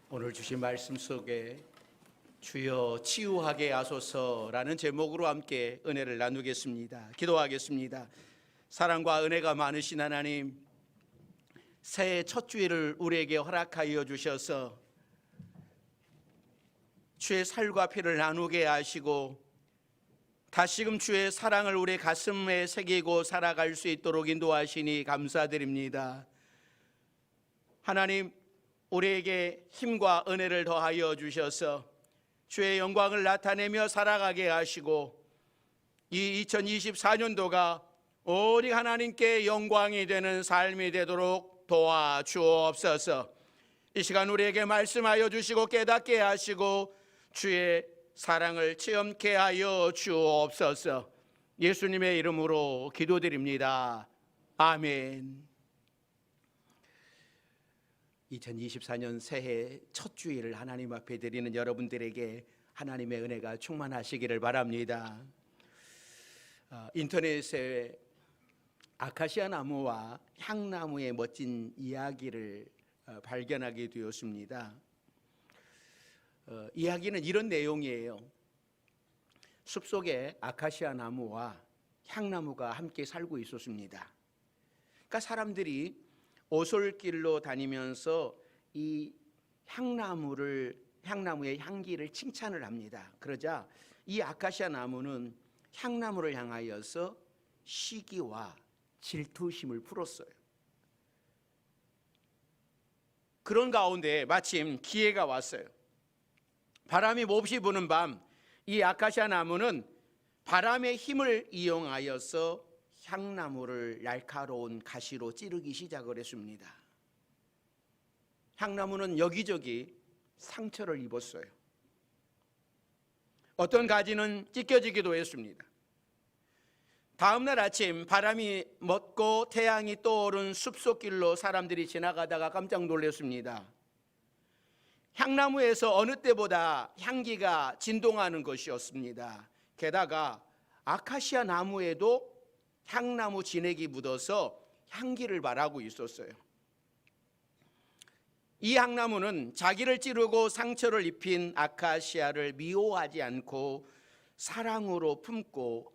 오늘 주신 말씀 속에 주여 치유하게 하소서라는 제목으로 함께 은혜를 나누겠습니다. 기도하겠습니다. 사랑과 은혜가 많으신 하나님, 새해 첫 주일을 우리에게 허락하여 주셔서 주의 살과 피를 나누게 하시고 다시금 주의 사랑을 우리 가슴에 새기고 살아갈 수 있도록 인도하시니 감사드립니다. 하나님, 우리에게 힘과 은혜를 더하여 주셔서 주의 영광을 나타내며 살아가게 하시고 이 2024년도가 오직 하나님께 영광이 되는 삶이 되도록 도와주옵소서. 이 시간 우리에게 말씀하여 주시고 깨닫게 하시고 주의 사랑을 체험케 하여 주옵소서. 예수님의 이름으로 기도드립니다. 아멘. 2024년 새해 첫 주일을 하나님 앞에 드리는 여러분들에게 하나님의 은혜가 충만하시기를 바랍니다. 인터넷에 아카시아 나무와 향나무의 멋진 이야기를 발견하게 되었습니다. 이야기는 이런 내용이에요. 숲속에 아카시아 나무와 향나무가 함께 살고 있었습니다. 그러니까 사람들이 오솔길로 다니면서 이 향나무의 향기를 칭찬을 합니다. 그러자 이 아카시아 나무는 향나무를 향하여서 시기와 질투심을 풀었어요. 그런 가운데 마침 기회가 왔어요. 바람이 몹시 부는 밤, 이 아카시아 나무는 바람의 힘을 이용하여서 향나무를 날카로운 가시로 찌르기 시작을 했습니다. 향나무는 여기저기 상처를 입었어요. 어떤 가지는 찢겨지기도 했습니다. 다음날 아침 바람이 멎고 태양이 떠오른 숲속길로 사람들이 지나가다가 깜짝 놀랐습니다. 향나무에서 어느 때보다 향기가 진동하는 것이었습니다. 게다가 아카시아 나무에도 향나무 진액이 묻어서 향기를 발하고 있었어요. 이 향나무는 자기를 찌르고 상처를 입힌 아카시아를 미워하지 않고 사랑으로 품고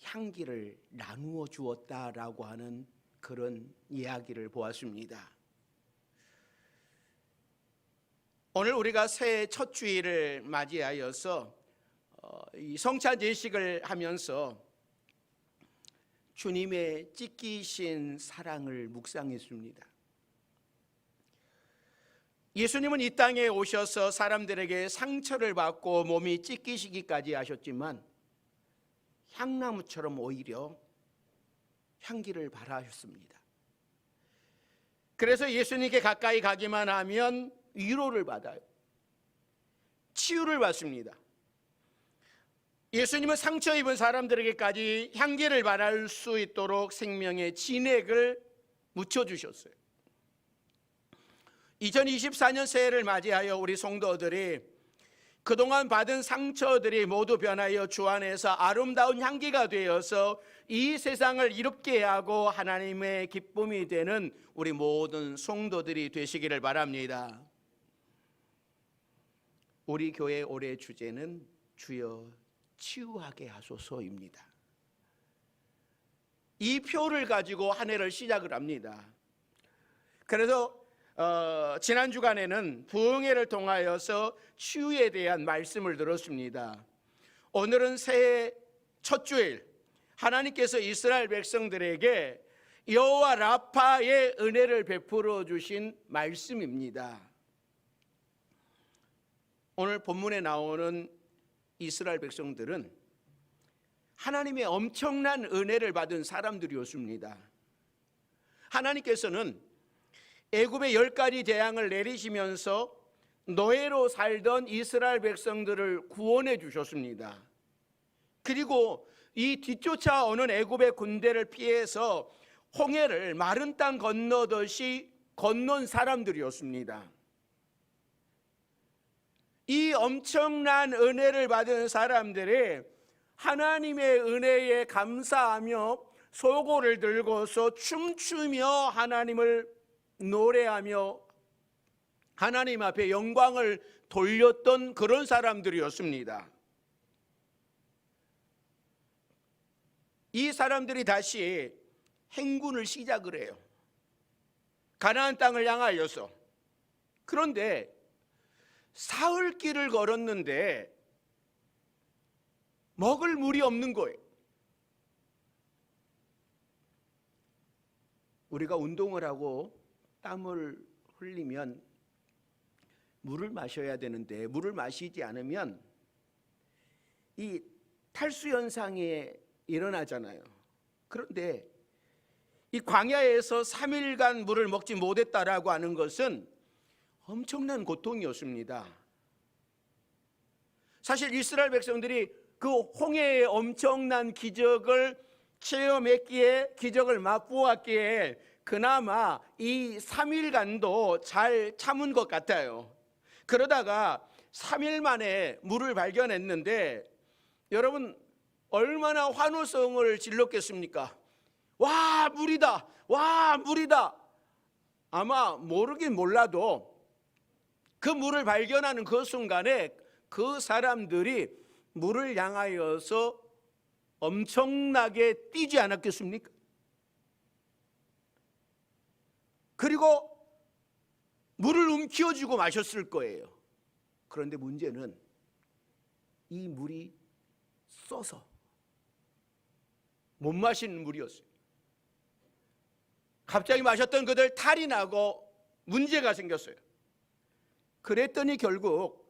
향기를 나누어 주었다라고 하는 그런 이야기를 보았습니다. 오늘 우리가 새해 첫 주일을 맞이하여서 이 성찬 예식을 하면서 주님의 찢기신 사랑을 묵상했습니다. 예수님은 이 땅에 오셔서 사람들에게 상처를 받고 몸이 찢기시기까지 하셨지만 향나무처럼 오히려 향기를 발하셨습니다. 그래서 예수님께 가까이 가기만 하면 위로를 받아요. 치유를 받습니다. 예수님은 상처 입은 사람들에게까지 향기를 발할 수 있도록 생명의 진액을 묻혀주셨어요. 2024년 새해를 맞이하여 우리 성도들이 그동안 받은 상처들이 모두 변하여 주 안에서 아름다운 향기가 되어서 이 세상을 이롭게 하고 하나님의 기쁨이 되는 우리 모든 성도들이 되시기를 바랍니다. 우리 교회 올해 주제는 주여 치유하게 하소서입니다. 이 표를 가지고 한 해를 시작을 합니다. 그래서 지난 주간에는 부흥회를 통하여서 치유에 대한 말씀을 들었습니다. 오늘은 새해 첫 주일, 하나님께서 이스라엘 백성들에게 여호와 라파의 은혜를 베풀어 주신 말씀입니다. 오늘 본문에 나오는 이스라엘 백성들은 하나님의 엄청난 은혜를 받은 사람들이었습니다. 하나님께서는 애굽의 10가지 재앙을 내리시면서 노예로 살던 이스라엘 백성들을 구원해 주셨습니다. 그리고 이 뒤쫓아오는 애굽의 군대를 피해서 홍해를 마른 땅 건너듯이 건넌 사람들이었습니다. 이 엄청난 은혜를 받은 사람들이 하나님의 은혜에 감사하며 소고를 들고서 춤추며 하나님을 노래하며 하나님 앞에 영광을 돌렸던 그런 사람들이었습니다. 이 사람들이 다시 행군을 시작을 해요. 가나안 땅을 향하여서. 그런데 사흘 길을 걸었는데 먹을 물이 없는 거예요. 우리가 운동을 하고 땀을 흘리면 물을 마셔야 되는데 물을 마시지 않으면 이 탈수 현상이 일어나잖아요. 그런데 이 광야에서 3일간 물을 먹지 못했다라고 하는 것은 엄청난 고통이었습니다. 사실 이스라엘 백성들이 그 홍해의 엄청난 기적을 체험했기에, 기적을 맛보았기에 그나마 이 3일간도 잘 참은 것 같아요. 그러다가 3일 만에 물을 발견했는데 여러분 얼마나 환호성을 질렀겠습니까? 와, 물이다! 와, 물이다! 아마 모르긴 몰라도 그 물을 발견하는 그 순간에 그 사람들이 물을 향하여서 엄청나게 뛰지 않았겠습니까? 그리고 물을 움켜쥐고 마셨을 거예요. 그런데 문제는 이 물이 써서 못 마시는 물이었어요. 갑자기 마셨던 그들 탈이 나고 문제가 생겼어요. 그랬더니 결국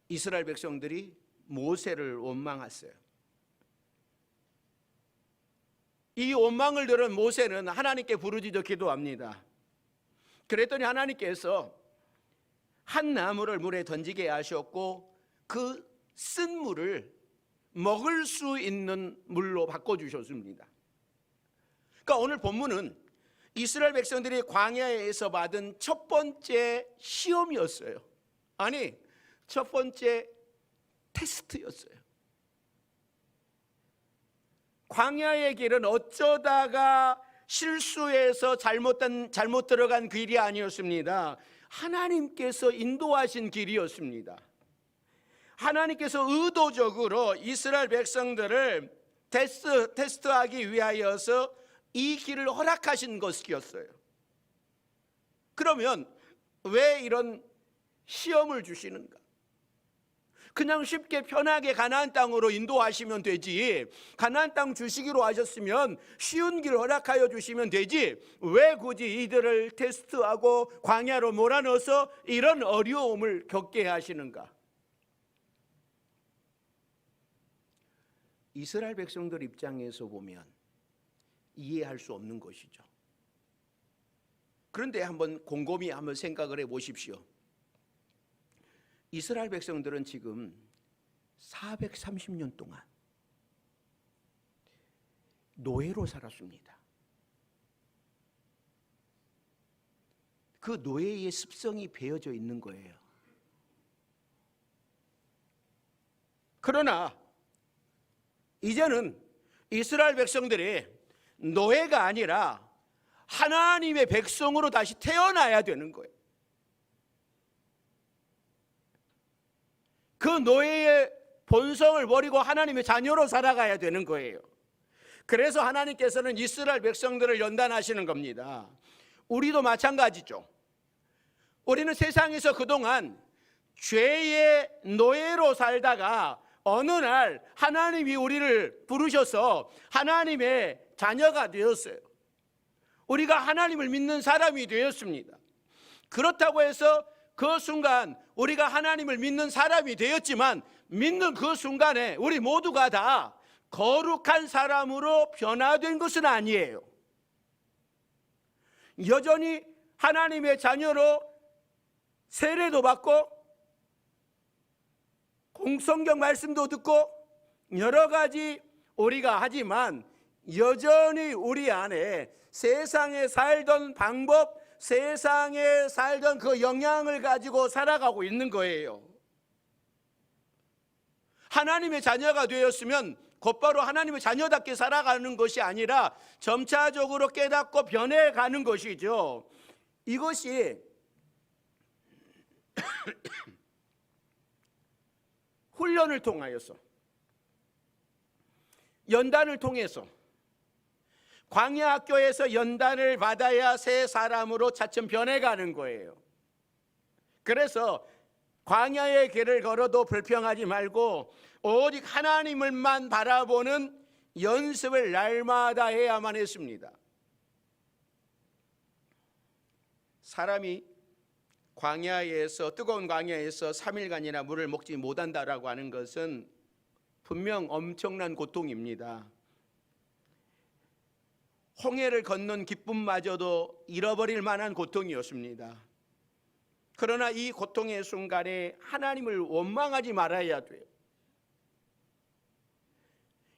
이스라엘 백성들이 모세를 원망했어요. 이 원망을 들은 모세는 하나님께 부르짖어 기도합니다. 그랬더니 하나님께서 한 나무를 물에 던지게 하셨고 그 쓴 물을 먹을 수 있는 물로 바꿔주셨습니다. 그러니까 오늘 본문은 이스라엘 백성들이 광야에서 받은 첫 번째 시험이었어요. 아니, 첫 번째 테스트였어요. 광야의 길은 어쩌다가 실수해서 잘못 들어간 길이 아니었습니다. 하나님께서 인도하신 길이었습니다. 하나님께서 의도적으로 이스라엘 백성들을 테스트하기 위하여서 이 길을 허락하신 것이었어요. 그러면 왜 이런 시험을 주시는가? 그냥 쉽게 편하게 가나안 땅으로 인도하시면 되지, 가나안 땅 주시기로 하셨으면 쉬운 길 허락하여 주시면 되지, 왜 굳이 이들을 테스트하고 광야로 몰아넣어서 이런 어려움을 겪게 하시는가? 이스라엘 백성들 입장에서 보면 이해할 수 없는 것이죠. 그런데 곰곰이 한번 생각을 해 보십시오. 이스라엘 백성들은 지금 430년 동안 노예로 살았습니다. 그 노예의 습성이 배어져 있는 거예요. 그러나 이제는 이스라엘 백성들이 노예가 아니라 하나님의 백성으로 다시 태어나야 되는 거예요. 그 노예의 본성을 버리고 하나님의 자녀로 살아가야 되는 거예요. 그래서 하나님께서는 이스라엘 백성들을 연단하시는 겁니다. 우리도 마찬가지죠. 우리는 세상에서 그동안 죄의 노예로 살다가 어느 날 하나님이 우리를 부르셔서 하나님의 자녀가 되었어요. 우리가 하나님을 믿는 사람이 되었습니다. 그렇다고 해서 그 순간 우리가 하나님을 믿는 사람이 되었지만 믿는 그 순간에 우리 모두가 다 거룩한 사람으로 변화된 것은 아니에요. 여전히 하나님의 자녀로 세례도 받고 공성경 말씀도 듣고 여러 가지 우리가 하지만 여전히 우리 안에 세상에 살던 방법, 세상에 살던 그 영향을 가지고 살아가고 있는 거예요. 하나님의 자녀가 되었으면 곧바로 하나님의 자녀답게 살아가는 것이 아니라 점차적으로 깨닫고 변해가는 것이죠. 이것이 훈련을 통하여서, 연단을 통해서, 광야 학교에서 연단을 받아야 새 사람으로 차츰 변해가는 거예요. 그래서 광야의 길을 걸어도 불평하지 말고 오직 하나님을만 바라보는 연습을 날마다 해야만 했습니다. 사람이 광야에서, 뜨거운 광야에서 3일간이나 물을 먹지 못한다라고 하는 것은 분명 엄청난 고통입니다. 홍해를 건넌 기쁨마저도 잃어버릴 만한 고통이었습니다. 그러나 이 고통의 순간에 하나님을 원망하지 말아야 돼요.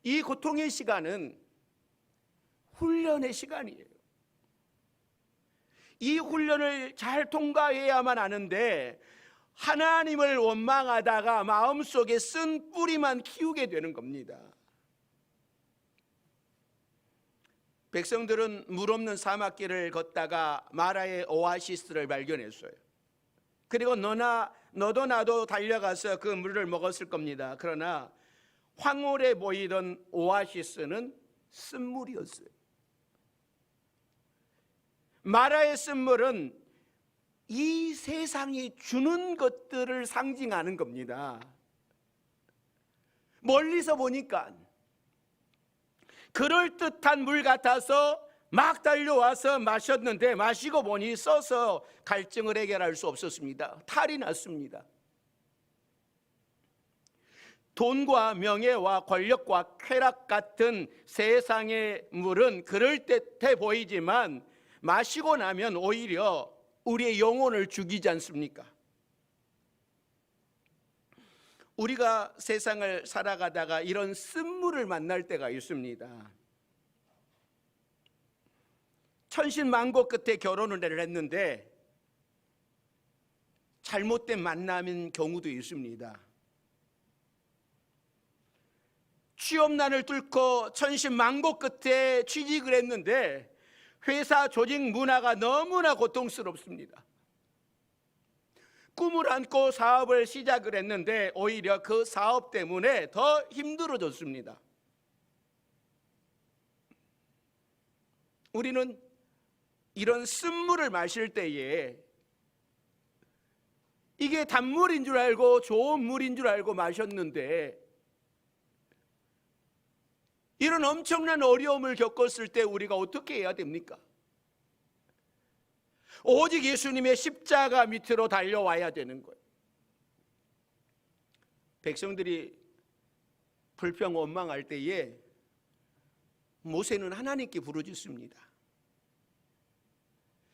이 고통의 시간은 훈련의 시간이에요. 이 훈련을 잘 통과해야만 하는데 하나님을 원망하다가 마음속에 쓴 뿌리만 키우게 되는 겁니다. 백성들은 물 없는 사막길을 걷다가 마라의 오아시스를 발견했어요. 그리고 너도 나도 달려가서 그 물을 먹었을 겁니다. 그러나 황홀해 보이던 오아시스는 쓴물이었어요. 마라의 쓴물은 이 세상이 주는 것들을 상징하는 겁니다. 멀리서 보니까 그럴듯한 물 같아서 막 달려와서 마셨는데 마시고 보니 써서 갈증을 해결할 수 없었습니다. 탈이 났습니다. 돈과 명예와 권력과 쾌락 같은 세상의 물은 그럴듯해 보이지만 마시고 나면 오히려 우리의 영혼을 죽이지 않습니까? 우리가 세상을 살아가다가 이런 쓴물을 만날 때가 있습니다. 천신만고 끝에 결혼을 했는데 잘못된 만남인 경우도 있습니다. 취업난을 뚫고 천신만고 끝에 취직을 했는데 회사 조직 문화가 너무나 고통스럽습니다. 꿈을 안고 사업을 시작을 했는데 오히려 그 사업 때문에 더 힘들어졌습니다. 우리는 이런 쓴물을 마실 때에 이게 단물인 줄 알고 좋은 물인 줄 알고 마셨는데 이런 엄청난 어려움을 겪었을 때 우리가 어떻게 해야 됩니까? 오직 예수님의 십자가 밑으로 달려와야 되는 거예요. 백성들이 불평 원망할 때에 모세는 하나님께 부르짖습니다.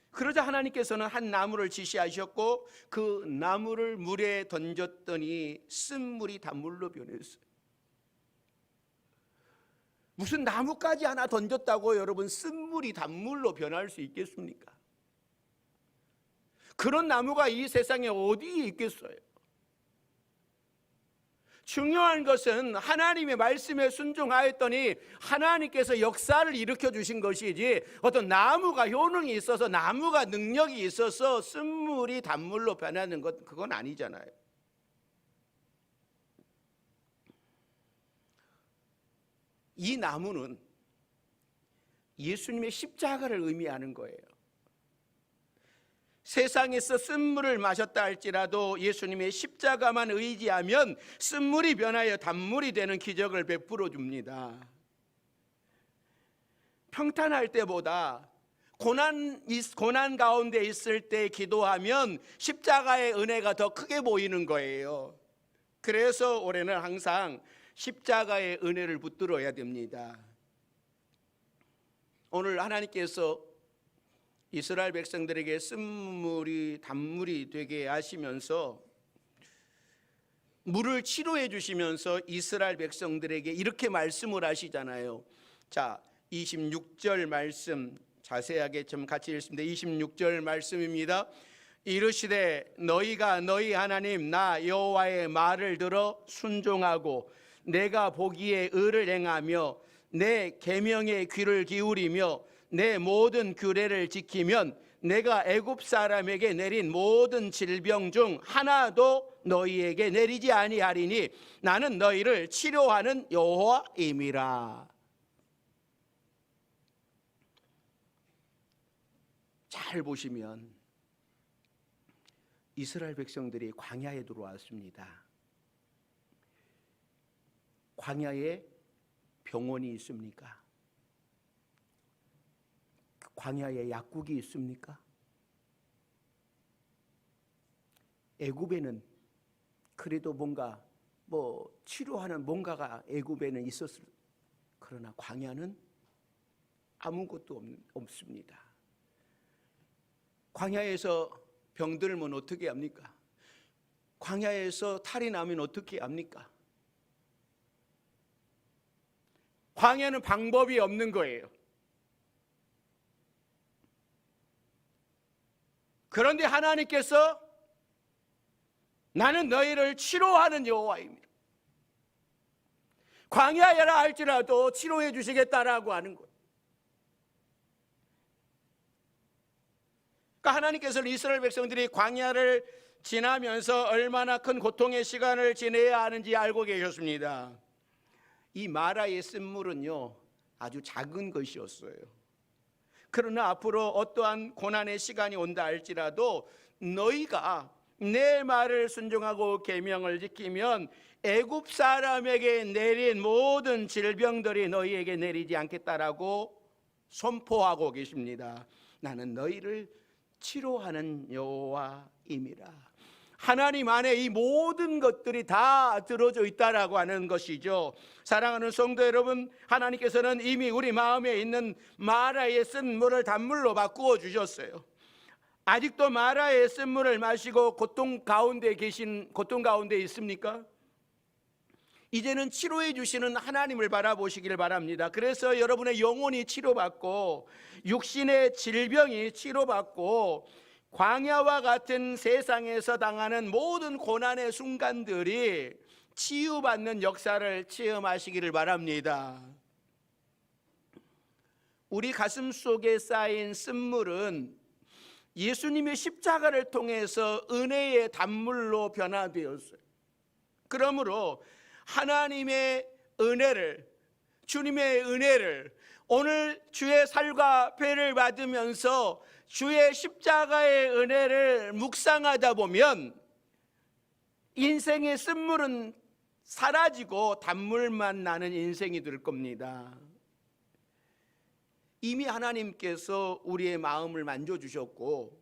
그러자 하나님께서는 한 나무를 지시하셨고 그 나무를 물에 던졌더니 쓴물이 단물로 변했어요. 무슨 나무까지 하나 던졌다고 여러분 쓴물이 단물로 변할 수 있겠습니까? 그런 나무가 이 세상에 어디에 있겠어요? 중요한 것은 하나님의 말씀에 순종하였더니 하나님께서 역사를 일으켜 주신 것이지 어떤 나무가 효능이 있어서 나무가 능력이 있어서 쓴물이 단물로 변하는 것 그건 아니잖아요. 이 나무는 예수님의 십자가를 의미하는 거예요. 세상에서 쓴물을 마셨다 할지라도 예수님의 십자가만 의지하면 쓴물이 변하여 단물이 되는 기적을 베풀어 줍니다. 평탄할 때보다 고난 가운데 있을 때 기도하면 십자가의 은혜가 더 크게 보이는 거예요. 그래서 올해는 항상 십자가의 은혜를 붙들어야 됩니다. 오늘 하나님께서 이스라엘 백성들에게 쓴물이 단물이 되게 하시면서 물을 치료해 주시면서 이스라엘 백성들에게 이렇게 말씀을 하시잖아요. 자, 26절 말씀 자세하게 좀 같이 읽습니다. 26절 말씀입니다. 이르시되 너희가 너희 하나님 나 여호와의 말을 들어 순종하고 내가 보기에 의를 행하며 내 계명에 귀를 기울이며 내 모든 규례를 지키면 내가 애굽 사람에게 내린 모든 질병 중 하나도 너희에게 내리지 아니하리니 나는 너희를 치료하는 여호와임이라. 잘 보시면 이스라엘 백성들이 광야에 들어왔습니다. 광야에 병원이 있습니까? 광야에 약국이 있습니까? 애굽에는 그래도 뭔가 치료하는 뭔가가 애굽에는 있었을, 그러나 광야는 아무것도 없습니다. 광야에서 병들면 어떻게 합니까? 광야에서 탈이 나면 어떻게 합니까? 광야는 방법이 없는 거예요. 그런데 하나님께서 나는 너희를 치료하는 여호와입니다. 광야라 할지라도 치료해 주시겠다라고 하는 거예요. 그러니까 하나님께서는 이스라엘 백성들이 광야를 지나면서 얼마나 큰 고통의 시간을 지내야 하는지 알고 계셨습니다. 이 마라의 쓴물은요 아주 작은 것이었어요. 그러나 앞으로 어떠한 고난의 시간이 온다 할지라도 너희가 내 말을 순종하고 계명을 지키면 애굽 사람에게 내린 모든 질병들이 너희에게 내리지 않겠다라고 선포하고 계십니다. 나는 너희를 치료하는 여호와임이라. 하나님 안에 이 모든 것들이 다 들어져 있다라고 하는 것이죠. 사랑하는 성도 여러분, 하나님께서는 이미 우리 마음에 있는 마라의 쓴물을 단물로 바꾸어 주셨어요. 아직도 마라의 쓴물을 마시고 고통 가운데 있습니까? 이제는 치료해 주시는 하나님을 바라보시기를 바랍니다. 그래서 여러분의 영혼이 치료받고 육신의 질병이 치료받고 광야와 같은 세상에서 당하는 모든 고난의 순간들이 치유받는 역사를 체험하시기를 바랍니다. 우리 가슴 속에 쌓인 쓴물은 예수님의 십자가를 통해서 은혜의 단물로 변화되었어요. 그러므로 하나님의 은혜를, 주님의 은혜를 오늘 주의 살과 배를 받으면서 주의 십자가의 은혜를 묵상하다 보면 인생의 쓴물은 사라지고 단물만 나는 인생이 될 겁니다. 이미 하나님께서 우리의 마음을 만져주셨고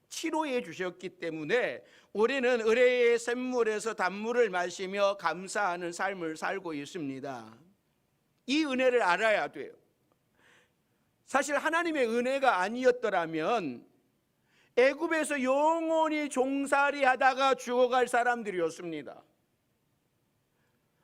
치료해 주셨기 때문에 우리는 은혜의 샘물에서 단물을 마시며 감사하는 삶을 살고 있습니다. 이 은혜를 알아야 돼요. 사실 하나님의 은혜가 아니었더라면 애굽에서 영원히 종살이 하다가 죽어갈 사람들이었습니다.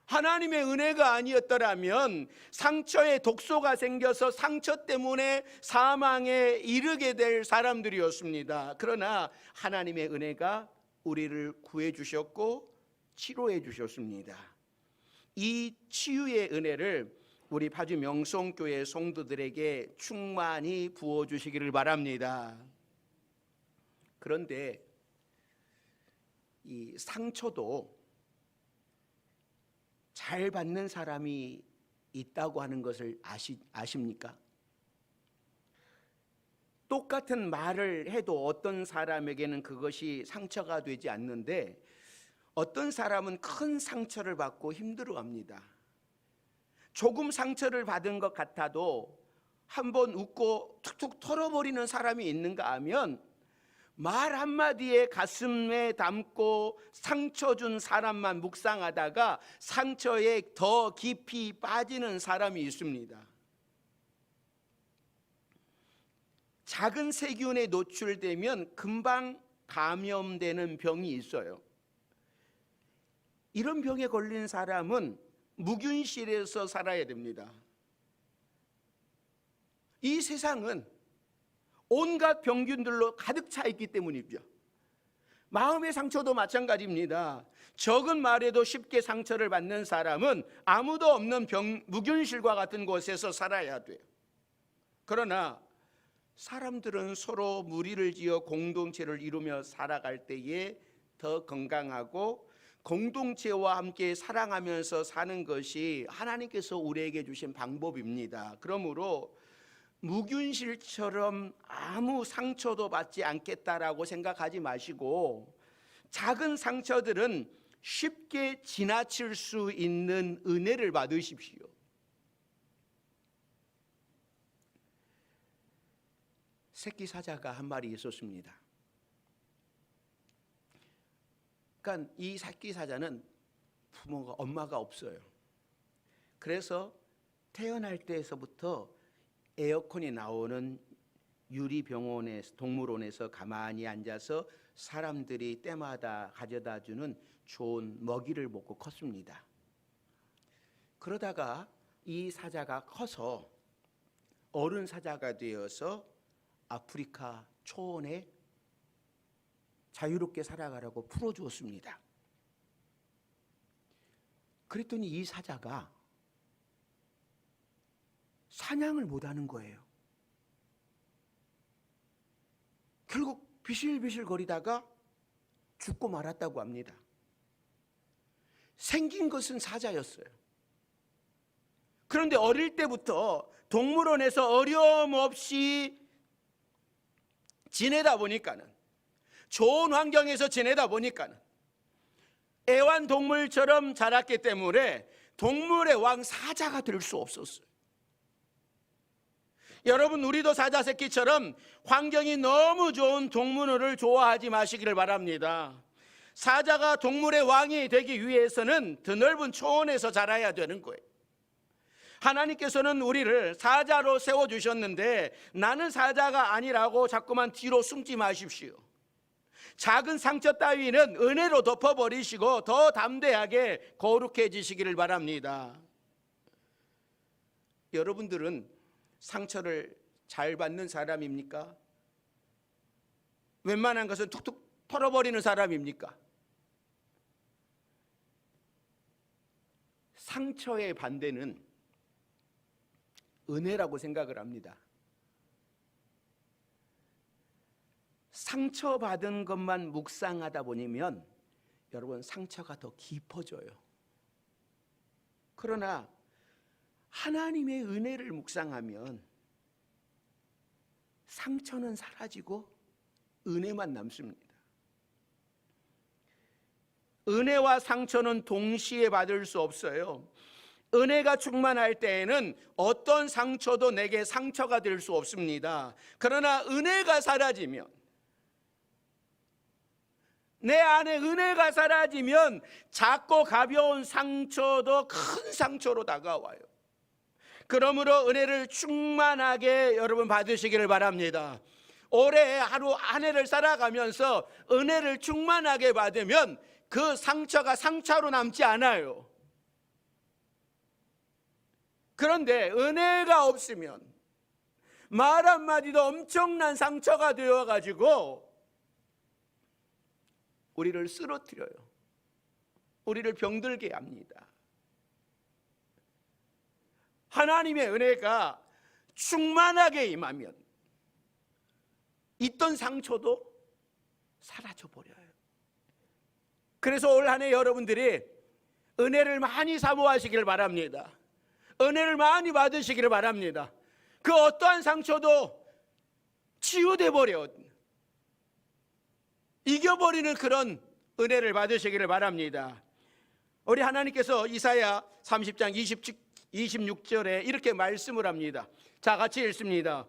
하나님의 은혜가 아니었더라면 상처에 독소가 생겨서 상처 때문에 사망에 이르게 될 사람들이었습니다. 그러나 하나님의 은혜가 우리를 구해 주셨고 치료해 주셨습니다. 이 치유의 은혜를 우리 파주 명성교회 성도들에게 충만히 부어주시기를 바랍니다. 그런데 이 상처도 잘 받는 사람이 있다고 하는 것을 아십니까? 똑같은 말을 해도 어떤 사람에게는 그것이 상처가 되지 않는데 어떤 사람은 큰 상처를 받고 힘들어합니다. 조금 상처를 받은 것 같아도 한번 웃고 툭툭 털어버리는 사람이 있는가 하면 말 한마디에 가슴에 담고 상처 준 사람만 묵상하다가 상처에 더 깊이 빠지는 사람이 있습니다. 작은 세균에 노출되면 금방 감염되는 병이 있어요. 이런 병에 걸린 사람은 무균실에서 살아야 됩니다. 이 세상은 온갖 병균들로 가득 차 있기 때문이죠. 마음의 상처도 마찬가지입니다. 적은 말에도 쉽게 상처를 받는 사람은 아무도 없는 무균실과 같은 곳에서 살아야 돼요. 그러나 사람들은 서로 무리를 지어 공동체를 이루며 살아갈 때에 더 건강하고 공동체와 함께 사랑하면서 사는 것이 하나님께서 우리에게 주신 방법입니다. 그러므로 무균실처럼 아무 상처도 받지 않겠다라고 생각하지 마시고, 작은 상처들은 쉽게 지나칠 수 있는 은혜를 받으십시오. 새끼 사자가 한 마리 있었습니다. 그러니까 이 새끼 사자는 엄마가 없어요. 그래서 태어날 때에서부터 에어컨이 나오는 유리병원에서, 동물원에서 가만히 앉아서 사람들이 때마다 가져다 주는 좋은 먹이를 먹고 컸습니다. 그러다가 이 사자가 커서 어른 사자가 되어서 아프리카 초원에 자유롭게 살아가라고 풀어주었습니다. 그랬더니 이 사자가 사냥을 못하는 거예요. 결국 비실비실 거리다가 죽고 말았다고 합니다. 생긴 것은 사자였어요. 그런데 어릴 때부터 동물원에서 어려움 없이 지내다 보니까는, 좋은 환경에서 지내다 보니까는 애완동물처럼 자랐기 때문에 동물의 왕 사자가 될 수 없었어요. 여러분, 우리도 사자 새끼처럼 환경이 너무 좋은 동물을 좋아하지 마시기를 바랍니다. 사자가 동물의 왕이 되기 위해서는 드넓은 초원에서 자라야 되는 거예요. 하나님께서는 우리를 사자로 세워주셨는데 나는 사자가 아니라고 자꾸만 뒤로 숨지 마십시오. 작은 상처 따위는 은혜로 덮어버리시고 더 담대하게 거룩해지시기를 바랍니다. 여러분들은 상처를 잘 받는 사람입니까? 웬만한 것은 툭툭 털어버리는 사람입니까? 상처의 반대는 은혜라고 생각을 합니다. 상처받은 것만 묵상하다 보면 여러분, 상처가 더 깊어져요. 그러나 하나님의 은혜를 묵상하면 상처는 사라지고 은혜만 남습니다. 은혜와 상처는 동시에 받을 수 없어요. 은혜가 충만할 때에는 어떤 상처도 내게 상처가 될 수 없습니다. 그러나 은혜가 사라지면, 내 안에 은혜가 사라지면 작고 가벼운 상처도 큰 상처로 다가와요. 그러므로 은혜를 충만하게 여러분 받으시기를 바랍니다. 올해 하루 한 해를 살아가면서 은혜를 충만하게 받으면 그 상처가 상처로 남지 않아요. 그런데 은혜가 없으면 말 한마디도 엄청난 상처가 되어가지고 우리를 쓰러뜨려요. 우리를 병들게 합니다. 하나님의 은혜가 충만하게 임하면 있던 상처도 사라져버려요. 그래서 올 한 해 여러분들이 은혜를 많이 사모하시길 바랍니다. 은혜를 많이 받으시기를 바랍니다. 그 어떠한 상처도 치유돼 버려, 이겨버리는 그런 은혜를 받으시기를 바랍니다. 우리 하나님께서 이사야 30장 26절에 이렇게 말씀을 합니다. 자, 같이 읽습니다.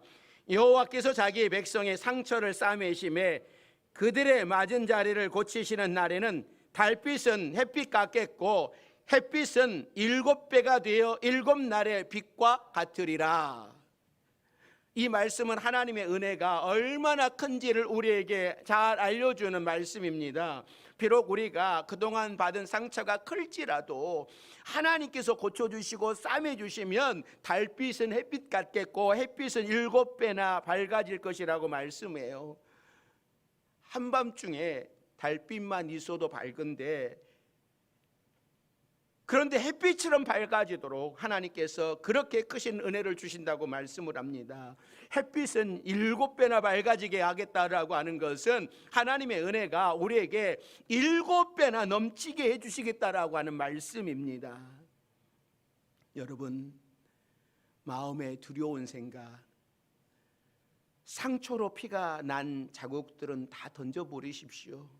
여호와께서 자기의 백성의 상처를 싸매심에 그들의 맞은 자리를 고치시는 날에는 달빛은 햇빛 같겠고 햇빛은 7배가 되어 7날의 빛과 같으리라. 이 말씀은 하나님의 은혜가 얼마나 큰지를 우리에게 잘 알려주는 말씀입니다. 비록 우리가 그동안 받은 상처가 클지라도 하나님께서 고쳐주시고 싸매주시면 달빛은 햇빛 같겠고 햇빛은 7배나 밝아질 것이라고 말씀해요. 한밤중에 달빛만 있어도 밝은데 그런데 햇빛처럼 밝아지도록 하나님께서 그렇게 크신 은혜를 주신다고 말씀을 합니다. 햇빛은 7배나 밝아지게 하겠다라고 하는 것은 하나님의 은혜가 우리에게 7배나 넘치게 해주시겠다라고 하는 말씀입니다. 여러분, 마음에 두려운 생각, 상처로 피가 난 자국들은 다 던져버리십시오.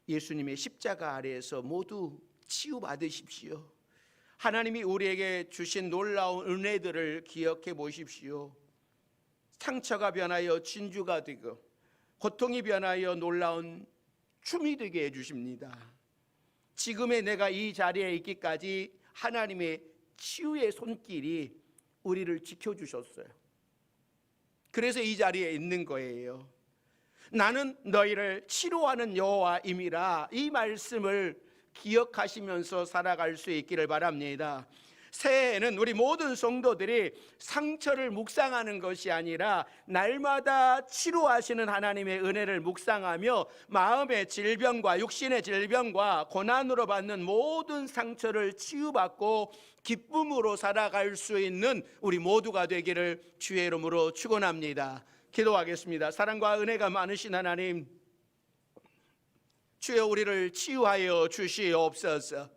예수님의 십자가 아래에서 모두 치유받으십시오. 하나님이 우리에게 주신 놀라운 은혜들을 기억해 보십시오. 상처가 변하여 진주가 되고 고통이 변하여 놀라운 춤이 되게 해주십니다. 지금의 내가 이 자리에 있기까지 하나님의 치유의 손길이 우리를 지켜주셨어요. 그래서 이 자리에 있는 거예요. 나는 너희를 치료하는 여호와임이라, 이 말씀을 기억하시면서 살아갈 수 있기를 바랍니다. 새해에는 우리 모든 성도들이 상처를 묵상하는 것이 아니라 날마다 치료하시는 하나님의 은혜를 묵상하며 마음의 질병과 육신의 질병과 고난으로 받는 모든 상처를 치유받고 기쁨으로 살아갈 수 있는 우리 모두가 되기를 주의 이름으로 축원합니다. 기도하겠습니다. 사랑과 은혜가 많으신 하나님, 주여 우리를 치유하여 주시옵소서.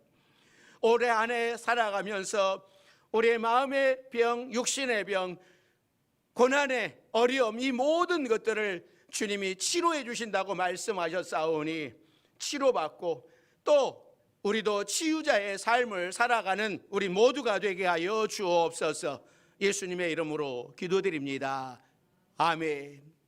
올해 안에 살아가면서 우리의 마음의 병, 육신의 병, 고난의 어려움, 이 모든 것들을 주님이 치료해 주신다고 말씀하셨사오니 치료받고 또 우리도 치유자의 삶을 살아가는 우리 모두가 되게 하여 주옵소서. 예수님의 이름으로 기도드립니다. 아멘.